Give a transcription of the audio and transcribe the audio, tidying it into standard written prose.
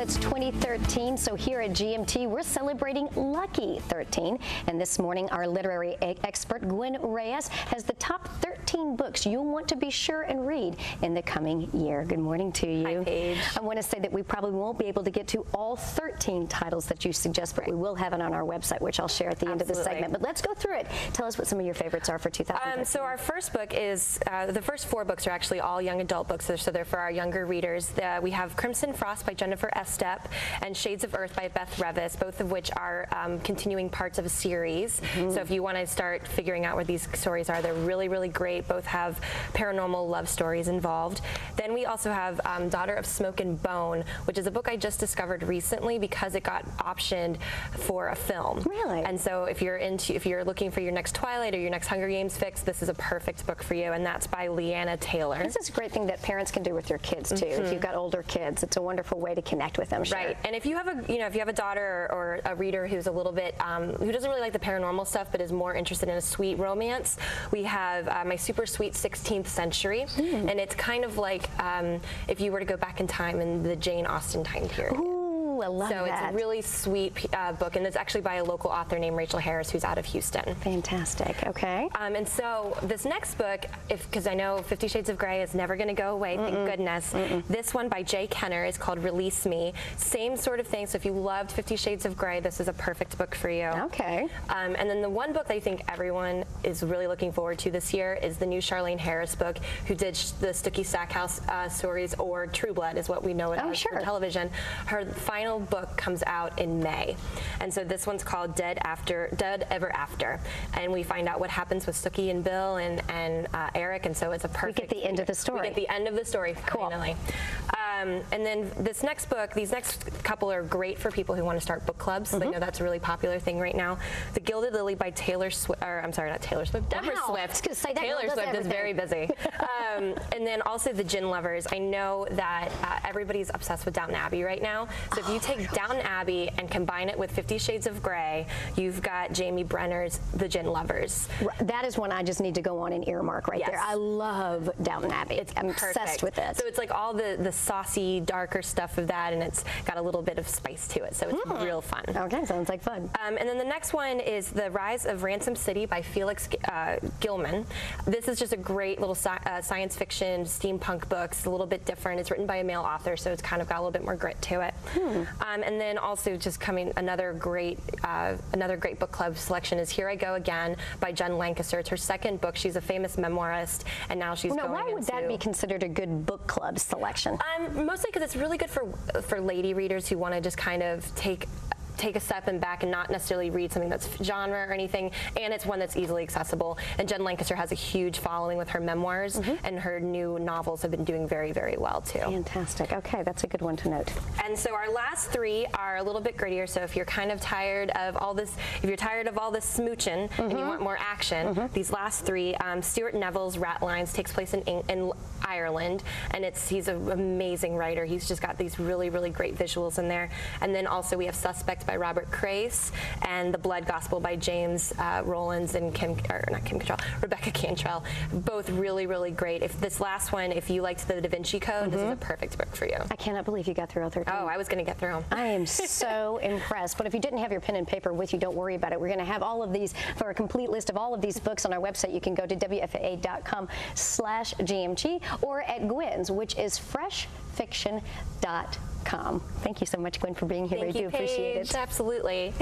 it's 2013, so here at GMT, we're celebrating Lucky 13. And this morning, our literary expert, Gwen Reyes, has the top 13 books you'll want to be sure and read in the coming year. Good morning to you. Hi, Paige. I want to say that we probably won't be able to get to all 13 titles that you suggest, but we will have it on our website, which I'll share at the end of the segment. But let's go through it. Tell us what some of your favorites are for 2013. So our first book is, the first 4 books are actually all young adult books, so they're for our younger readers. We have Crimson Frost by Jennifer Estep and Shades of Earth by Beth Revis, both of which are continuing parts of a series. So if you want to start figuring out where these stories are, they're really, really great. Both have paranormal love stories involved. Then we also have Daughter of Smoke and Bone, which is a book I just discovered recently because it got optioned for a film. Really? And so if you're looking for your next Twilight or your next Hunger Games fix, this is a perfect book for you, and that's by Leanna Taylor. This is a great thing that parents can do with their kids too. If you've got older kids, it's a wonderful way to connect with them. Right, and if you have a daughter or a reader who's a little bit who doesn't really like the paranormal stuff but is more interested in a sweet romance, we have My Super Sweet 16th Century, and it's kind of like if you were to go back in time in the Jane Austen time period. I love so that. It's a really sweet book, and it's actually by a local author named Rachel Harris, who's out of Houston. Fantastic. Okay. And so this next book, because I know 50 Shades of Grey is never going to go away, thank goodness. This one by Jay Kenner is called Release Me. Same sort of thing. So if you loved 50 Shades of Grey, this is a perfect book for you. Okay. And then the one book I think everyone is really looking forward to this year is the new Charlene Harris book, who did the Stookie Stackhouse stories, or True Blood is what we know it as for television. Her final book comes out in May, and so this one's called Dead Ever After, and we find out what happens with Stookie and Bill and Eric, and so it's a perfect. We get the end of the story. We get the end of the story finally. And then this next book, these next couple are great for people who want to start book clubs. I know that's a really popular thing right now. The Gilded Lily by Taylor Swift, or I'm sorry, not Taylor Swift, Deborah Swift. I was going to say that Taylor Swift is very busy. And then also The Gin Lovers. I know that everybody's obsessed with Downton Abbey right now. So if you take Downton Abbey and combine it with 50 Shades of Grey, you've got Jamie Brenner's The Gin Lovers. That is one I just need to go on and earmark right there. I love Downton Abbey. I'm obsessed with it. So it's like all the saucy, darker stuff of that, and it's got a little bit of spice to it, so it's real fun. Okay, sounds like fun. And then the next one is The Rise of Ransom City by Felix Gilman. This is just a great little science fiction steampunk book. It's a little bit different. It's written by a male author, so it's kind of got a little bit more grit to it. And then also just coming, another great book club selection is Here I Go Again by Jen Lancaster. It's her second book. She's a famous memoirist, and now she's going why would that be considered a good book club selection? Mostly because it's really good for lady readers who want to just kind of take a step back and not necessarily read something that's genre or anything, and it's one that's easily accessible. And Jen Lancaster has a huge following with her memoirs, and her new novels have been doing very, very well too. Fantastic. Okay, that's a good one to note. And so our last 3 are a little bit grittier. So if you're kind of tired of all this, if you're tired of all this smooching and you want more action, these last 3, Stuart Neville's RATLINES takes place in Ireland, and he's an amazing writer. He's just got these really, really great visuals in there. And then also we have Suspect by Robert Crace and The Blood Gospel by James Rollins and Rebecca Cantrell. Both really, really great. If this last one, if you liked the Da Vinci Code, this is a perfect book for you. I cannot believe you got through all 13. Oh, I was going to get through them. I am so impressed. But if you didn't have your pen and paper with you, don't worry about it. We're going to have all of these, for a complete list of all of these books on our website. You can go to WFAA.com/GMT or at Gwen's, which is freshfiction.com. Thank you so much, Gwen, for being here. Thank you, do appreciate it. Absolutely.